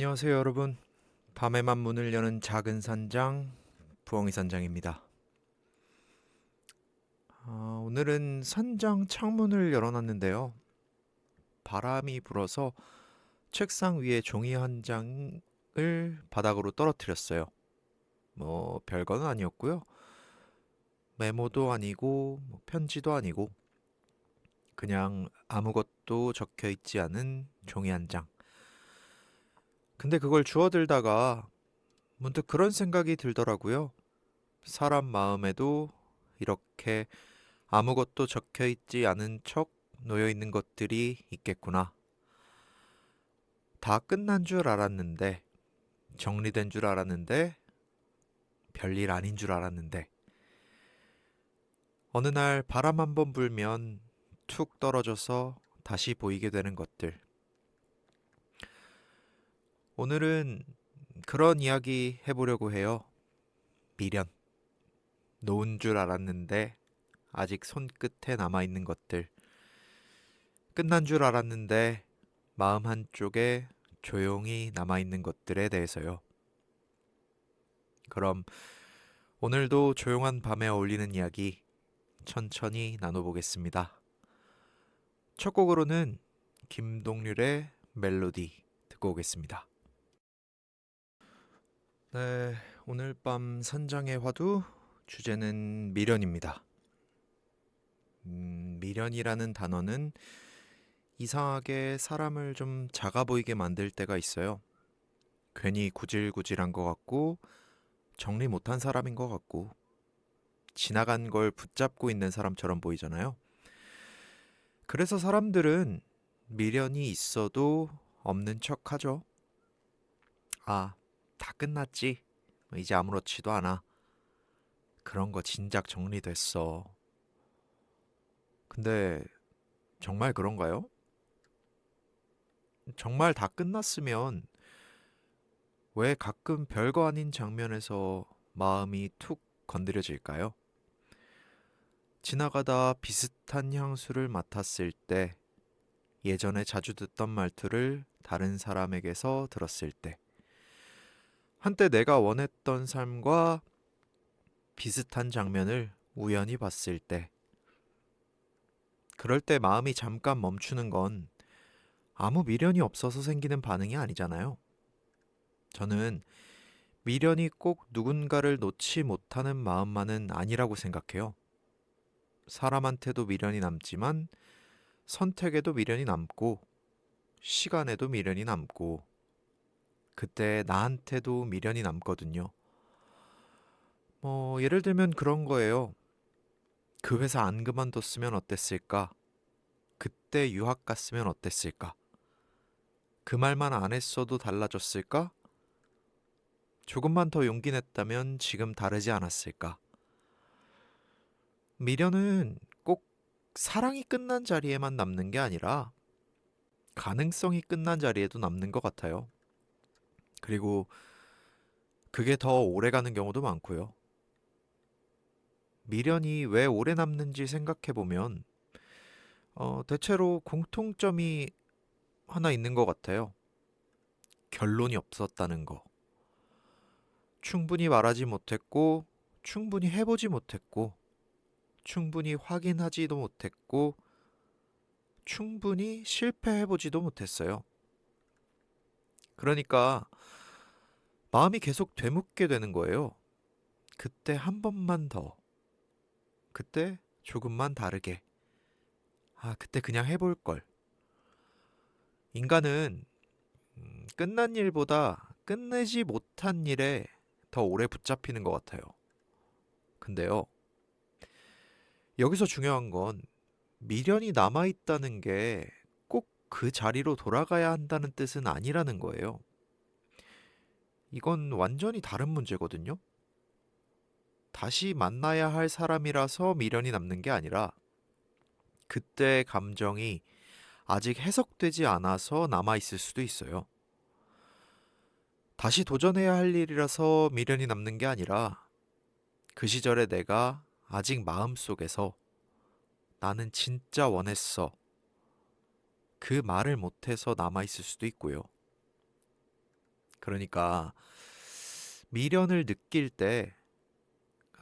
안녕하세요, 여러분. 밤에만 문을 여는 작은 산장, 부엉이 산장입니다. 오늘은 산장 창문을 열어놨는데요. 바람이 불어서 책상 위에 종이 한 장을 바닥으로 떨어뜨렸어요. 뭐 별거는 아니었고요. 메모도 아니고 편지도 아니고 그냥 아무것도 적혀 있지 않은 종이 한 장. 근데 그걸 주워들다가 문득 그런 생각이 들더라고요. 사람 마음에도 이렇게 아무것도 적혀 있지 않은 척 놓여 있는 것들이 있겠구나. 다 끝난 줄 알았는데, 정리된 줄 알았는데, 별일 아닌 줄 알았는데, 어느 날 바람 한번 불면 툭 떨어져서 다시 보이게 되는 것들. 오늘은 그런 이야기 해보려고 해요. 미련. 놓은 줄 알았는데, 아직 손끝에 남아있는 것들. 끝난 줄 알았는데, 마음 한쪽에 조용히 남아있는 것들에 대해서요. 그럼 오늘도 조용한 밤에 어울리는 이야기 천천히 나눠보겠습니다. 첫 곡으로는 김동률의 멜로디 듣고 오겠습니다. 네, 오늘 밤 산장의 화두 주제는 미련입니다. 미련이라는 단어는 이상하게 사람을 좀 작아 보이게 만들 때가 있어요. 괜히 구질구질한 것 같고 정리 못한 사람인 것 같고 지나간 걸 붙잡고 있는 사람처럼 보이잖아요. 그래서 사람들은 미련이 있어도 없는 척 하죠. 아, 다 끝났지. 이제 아무렇지도 않아. 그런 거 진작 정리됐어. 근데 정말 그런가요? 정말 다 끝났으면 왜 가끔 별거 아닌 장면에서 마음이 툭 건드려질까요? 지나가다 비슷한 향수를 맡았을 때, 예전에 자주 듣던 말투를 다른 사람에게서 들었을 때, 한때 내가 원했던 삶과 비슷한 장면을 우연히 봤을 때, 그럴 때 마음이 잠깐 멈추는 건 아무 미련이 없어서 생기는 반응이 아니잖아요. 저는 미련이 꼭 누군가를 놓지 못하는 마음만은 아니라고 생각해요. 사람한테도 미련이 남지만 선택에도 미련이 남고 시간에도 미련이 남고 그때 나한테도 미련이 남거든요. 예를 들면 그런 거예요. 그 회사 안 그만뒀으면 어땠을까? 그때 유학 갔으면 어땠을까? 그 말만 안 했어도 달라졌을까? 조금만 더 용기 냈다면 지금 다르지 않았을까? 미련은 꼭 사랑이 끝난 자리에만 남는 게 아니라 가능성이 끝난 자리에도 남는 것 같아요. 그리고 그게 더 오래 가는 경우도 많고요. 미련이 왜 오래 남는지 생각해 보면 대체로 공통점이 하나 있는 것 같아요. 결론이 없었다는 거. 충분히 말하지 못했고, 충분히 해보지 못했고, 충분히 확인하지도 못했고, 충분히 실패해보지도 못했어요. 그러니까 마음이 계속 되묻게 되는 거예요. 그때 한 번만 더. 그때 조금만 다르게. 그때 그냥 해볼 걸. 인간은 끝난 일보다 끝내지 못한 일에 더 오래 붙잡히는 것 같아요. 근데요, 여기서 중요한 건 미련이 남아있다는 게 꼭 그 자리로 돌아가야 한다는 뜻은 아니라는 거예요. 이건 완전히 다른 문제거든요. 다시 만나야 할 사람이라서 미련이 남는 게 아니라 그때의 감정이 아직 해석되지 않아서 남아있을 수도 있어요. 다시 도전해야 할 일이라서 미련이 남는 게 아니라 그 시절에 내가 아직 마음속에서 나는 진짜 원했어. 그 말을 못해서 남아있을 수도 있고요. 그러니까 미련을 느낄 때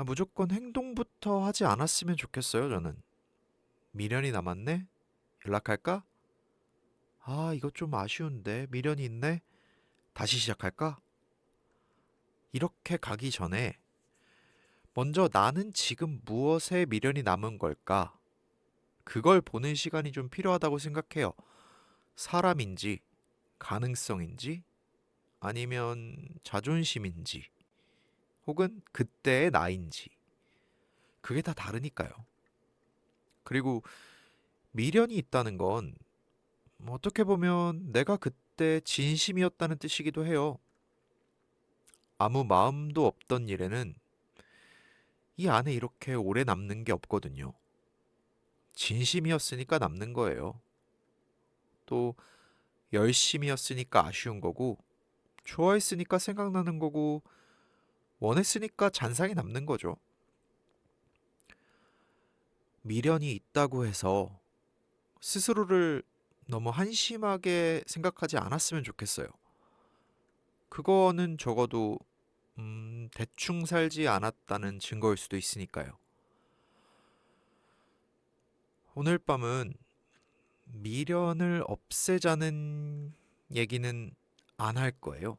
무조건 행동부터 하지 않았으면 좋겠어요, 저는. 미련이 남았네? 연락할까? 아, 이거 좀 아쉬운데. 미련이 있네? 다시 시작할까? 이렇게 가기 전에 먼저 나는 지금 무엇에 미련이 남은 걸까? 그걸 보는 시간이 좀 필요하다고 생각해요. 사람인지, 가능성인지, 아니면 자존심인지, 혹은 그때의 나인지. 그게 다 다르니까요. 그리고 미련이 있다는 건 어떻게 보면 내가 그때 진심이었다는 뜻이기도 해요. 아무 마음도 없던 일에는 이 안에 이렇게 오래 남는 게 없거든요. 진심이었으니까 남는 거예요. 또 열심이었으니까 아쉬운 거고, 좋아했으니까 생각나는 거고, 원했으니까 잔상이 남는 거죠. 미련이 있다고 해서 스스로를 너무 한심하게 생각하지 않았으면 좋겠어요. 그거는 적어도 대충 살지 않았다는 증거일 수도 있으니까요. 오늘 밤은 미련을 없애자는 얘기는 안 할 거예요.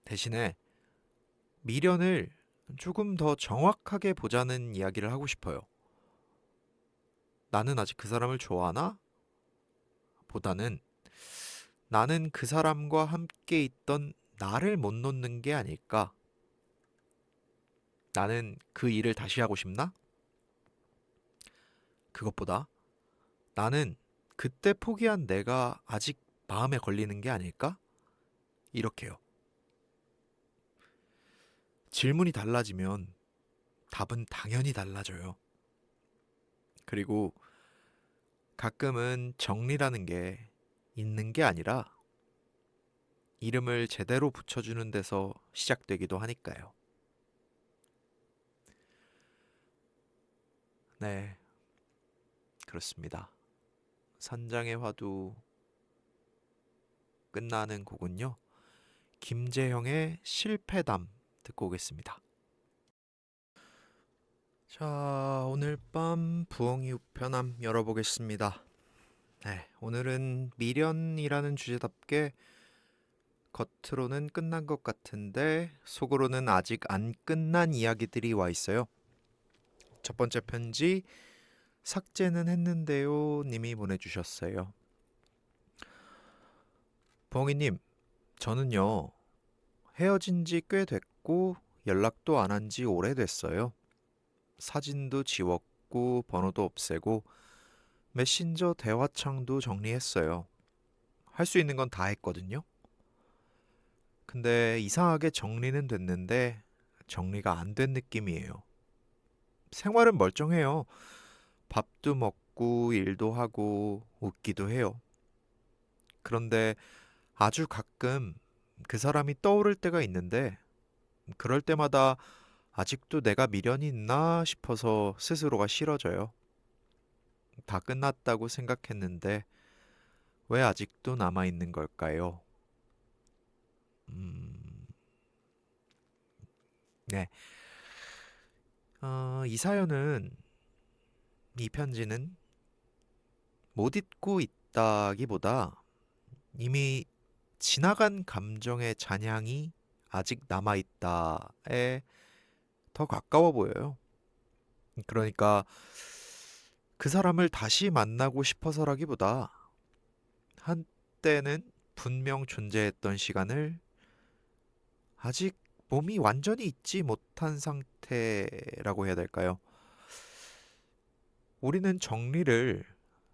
대신에 미련을 조금 더 정확하게 보자는 이야기를 하고 싶어요. 나는 아직 그 사람을 좋아하나? 보다는 나는 그 사람과 함께 있던 나를 못 놓는 게 아닐까? 나는 그 일을 다시 하고 싶나? 그것보다 나는 그때 포기한 내가 아직 마음에 걸리는 게 아닐까? 이렇게요. 질문이 달라지면 답은 당연히 달라져요. 그리고 가끔은 정리라는 게 있는 게 아니라 이름을 제대로 붙여주는 데서 시작되기도 하니까요. 네, 그렇습니다. 산장의 화두 끝나는 곡은요. 김재형의 실패담 듣고 오겠습니다. 자, 오늘 밤 부엉이 우편함 열어보겠습니다. 네, 오늘은 미련이라는 주제답게 겉으로는 끝난 것 같은데 속으로는 아직 안 끝난 이야기들이 와 있어요. 첫 번째 편지 삭제는 했는데요 님이 보내주셨어요. 부엉이님, 저는요 헤어진 지 꽤 됐고 연락도 안 한 지 오래됐어요. 사진도 지웠고 번호도 없애고 메신저 대화창도 정리했어요. 할 수 있는 건 다 했거든요. 근데 이상하게 정리는 됐는데 정리가 안 된 느낌이에요. 생활은 멀쩡해요. 밥도 먹고 일도 하고 웃기도 해요. 그런데 아주 가끔 그 사람이 떠오를 때가 있는데 그럴 때마다 아직도 내가 미련이 있나 싶어서 스스로가 싫어져요. 다 끝났다고 생각했는데 왜 아직도 남아있는 걸까요? 음, 네. 이 사연은, 이 편지는 못 잊고 있다기보다 이미 지나간 감정의 잔향이 아직 남아있다에 더 가까워 보여요. 그러니까 그 사람을 다시 만나고 싶어서라기보다 한때는 분명 존재했던 시간을 아직 몸이 완전히 잊지 못한 상태라고 해야 될까요? 우리는 정리를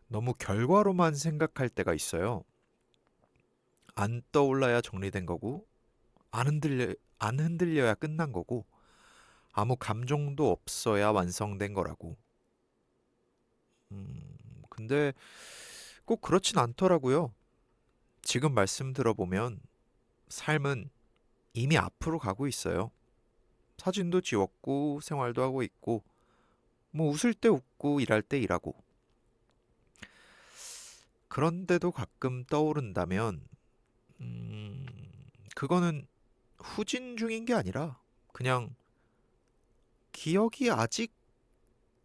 너무 결과로만 생각할 때가 있어요. 안 떠올라야 정리된 거고, 안 흔들려야 끝난 거고, 아무 감정도 없어야 완성된 거라고. 근데 꼭 그렇진 않더라고요. 지금 말씀 들어보면 삶은 이미 앞으로 가고 있어요. 사진도 지웠고, 생활도 하고 있고, 뭐 웃을 때 웃고, 일할 때 일하고. 그런데도 가끔 떠오른다면, 음, 그거는 후진 중인 게 아니라 그냥 기억이 아직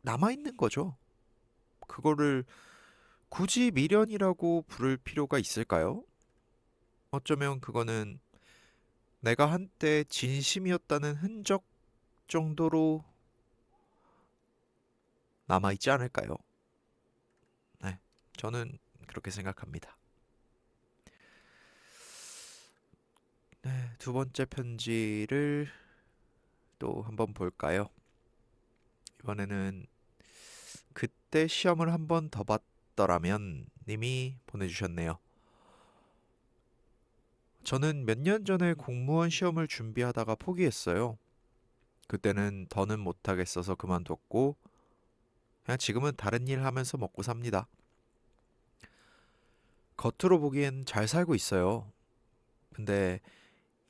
남아있는 거죠. 그거를 굳이 미련이라고 부를 필요가 있을까요? 어쩌면 그거는 내가 한때 진심이었다는 흔적 정도로 남아있지 않을까요? 네, 저는 그렇게 생각합니다. 네, 두 번째 편지를 또 한번 볼까요? 이번에는 그때 시험을 한번 더 봤더라면 님이 보내주셨네요. 저는 몇 년 전에 공무원 시험을 준비하다가 포기했어요. 그때는 더는 못하겠어서 그만뒀고 그냥 지금은 다른 일 하면서 먹고 삽니다. 겉으로 보기엔 잘 살고 있어요. 근데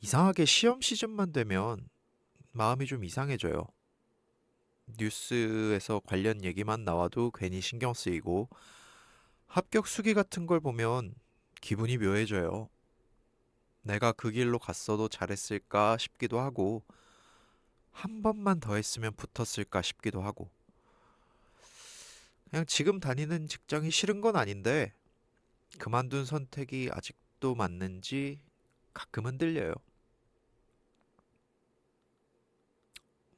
이상하게 시험 시즌만 되면 마음이 좀 이상해져요. 뉴스에서 관련 얘기만 나와도 괜히 신경 쓰이고 합격 수기 같은 걸 보면 기분이 묘해져요. 내가 그 길로 갔어도 잘했을까 싶기도 하고 한 번만 더 했으면 붙었을까 싶기도 하고 그냥 지금 다니는 직장이 싫은 건 아닌데 그만둔 선택이 아직도 맞는지 가끔 흔들려요.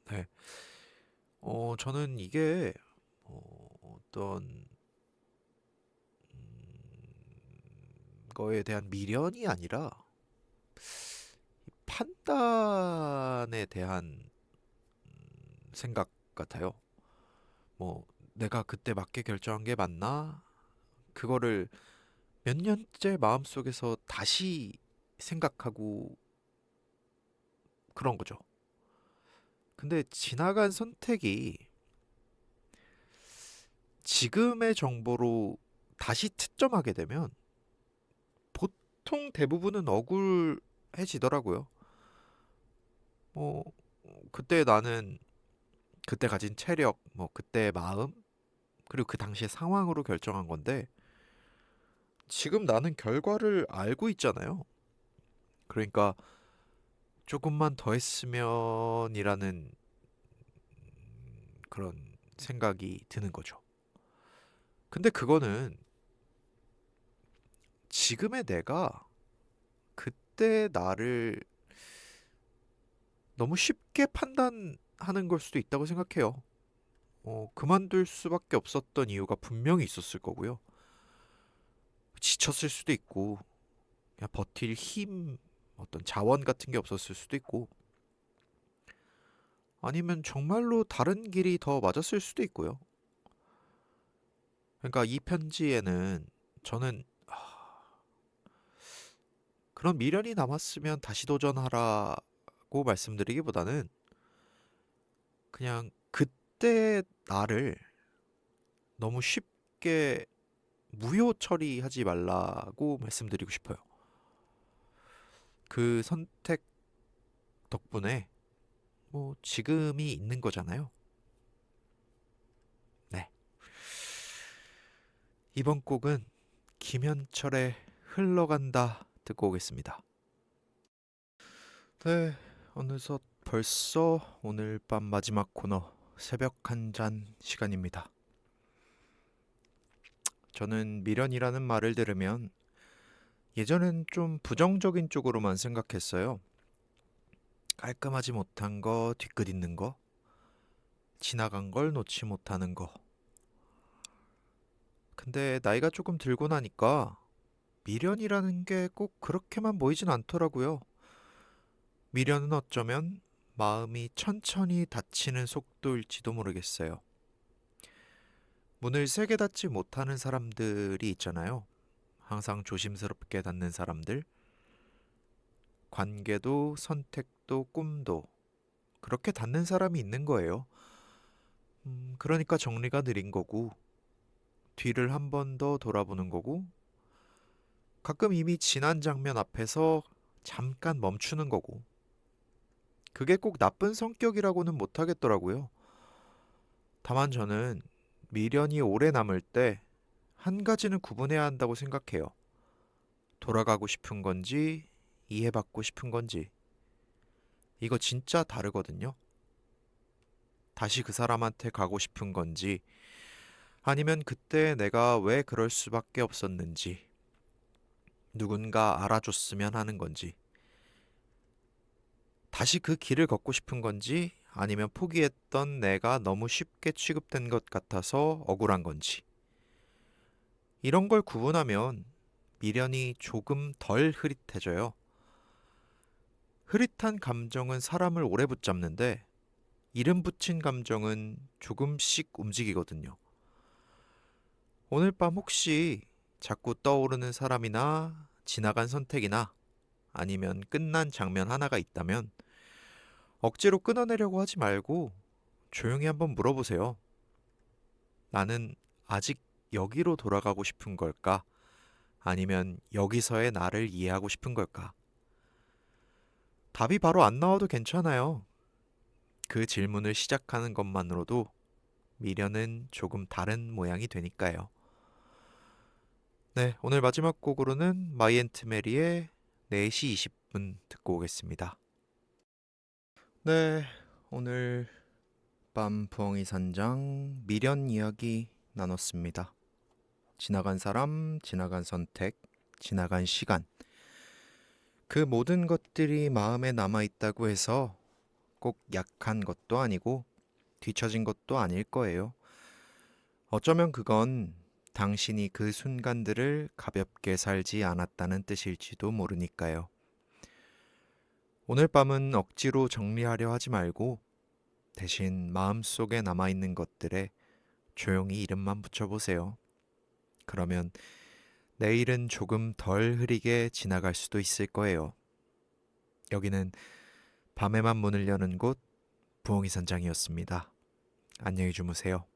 네. 저는 이게 어떤 거에 대한 미련이 아니라 판단에 대한 생각 같아요. 뭐 내가 그때 맞게 결정한 게 맞나? 그거를 몇 년째 마음속에서 다시 생각하고 그런 거죠. 근데 지나간 선택이 지금의 정보로 다시 채점하게 되면 보통 대부분은 억울해지더라고요. 뭐 그때 나는 그때 가진 체력, 뭐 그때의 마음, 그리고 그 당시의 상황으로 결정한 건데 지금 나는 결과를 알고 있잖아요. 그러니까 조금만 더 했으면이라는 그런 생각이 드는 거죠. 근데 그거는 지금의 내가 그때 나를 너무 쉽게 판단하는 걸 수도 있다고 생각해요. 그만둘 수밖에 없었던 이유가 분명히 있었을 거고요. 지쳤을 수도 있고, 그냥 버틸 힘, 어떤 자원 같은 게 없었을 수도 있고, 아니면 정말로 다른 길이 더 맞았을 수도 있고요. 그러니까 이 편지에는 저는 그런 미련이 남았으면 다시 도전하라고 말씀드리기보다는 그냥 그때 나를 너무 쉽게 무효 처리하지 말라고 말씀드리고 싶어요. 그 선택 덕분에 뭐 지금이 있는 거잖아요. 네. 이번 곡은 김현철의 흘러간다 듣고 오겠습니다. 네. 어느덧 벌써 오늘 밤 마지막 코너 새벽 한 잔 시간입니다. 저는 미련이라는 말을 들으면 예전엔 좀 부정적인 쪽으로만 생각했어요. 깔끔하지 못한 거, 뒤끝 있는 거, 지나간 걸 놓지 못하는 거. 근데 나이가 조금 들고 나니까 미련이라는 게 꼭 그렇게만 보이진 않더라고요. 미련은 어쩌면 마음이 천천히 닫히는 속도일지도 모르겠어요. 문을 세게 닫지 못하는 사람들이 있잖아요. 항상 조심스럽게 닫는 사람들. 관계도 선택도 꿈도 그렇게 닫는 사람이 있는 거예요. 그러니까 정리가 느린 거고, 뒤를 한 번 더 돌아보는 거고, 가끔 이미 지난 장면 앞에서 잠깐 멈추는 거고, 그게 꼭 나쁜 성격이라고는 못하겠더라고요. 다만 저는 미련이 오래 남을 때 한 가지는 구분해야 한다고 생각해요. 돌아가고 싶은 건지, 이해받고 싶은 건지, 이거 진짜 다르거든요. 다시 그 사람한테 가고 싶은 건지, 아니면 그때 내가 왜 그럴 수밖에 없었는지, 누군가 알아줬으면 하는 건지, 다시 그 길을 걷고 싶은 건지, 아니면 포기했던 내가 너무 쉽게 취급된 것 같아서 억울한 건지, 이런 걸 구분하면 미련이 조금 덜 흐릿해져요. 흐릿한 감정은 사람을 오래 붙잡는데, 이름 붙인 감정은 조금씩 움직이거든요. 오늘 밤 혹시 자꾸 떠오르는 사람이나 지나간 선택이나 아니면 끝난 장면 하나가 있다면 억지로 끊어내려고 하지 말고 조용히 한번 물어보세요. 나는 아직 여기로 돌아가고 싶은 걸까? 아니면 여기서의 나를 이해하고 싶은 걸까? 답이 바로 안 나와도 괜찮아요. 그 질문을 시작하는 것만으로도 미련은 조금 다른 모양이 되니까요. 네, 오늘 마지막 곡으로는 마이앤트 메리의 4시 20분 듣고 오겠습니다. 네, 오늘 밤 부엉이 산장 미련 이야기 나눴습니다. 지나간 사람, 지나간 선택, 지나간 시간. 그 모든 것들이 마음에 남아있다고 해서 꼭 약한 것도 아니고 뒤처진 것도 아닐 거예요. 어쩌면 그건 당신이 그 순간들을 가볍게 살지 않았다는 뜻일지도 모르니까요. 오늘 밤은 억지로 정리하려 하지 말고 대신 마음속에 남아있는 것들에 조용히 이름만 붙여보세요. 그러면 내일은 조금 덜 흐리게 지나갈 수도 있을 거예요. 여기는 밤에만 문을 여는 곳 부엉이 산장이었습니다. 안녕히 주무세요.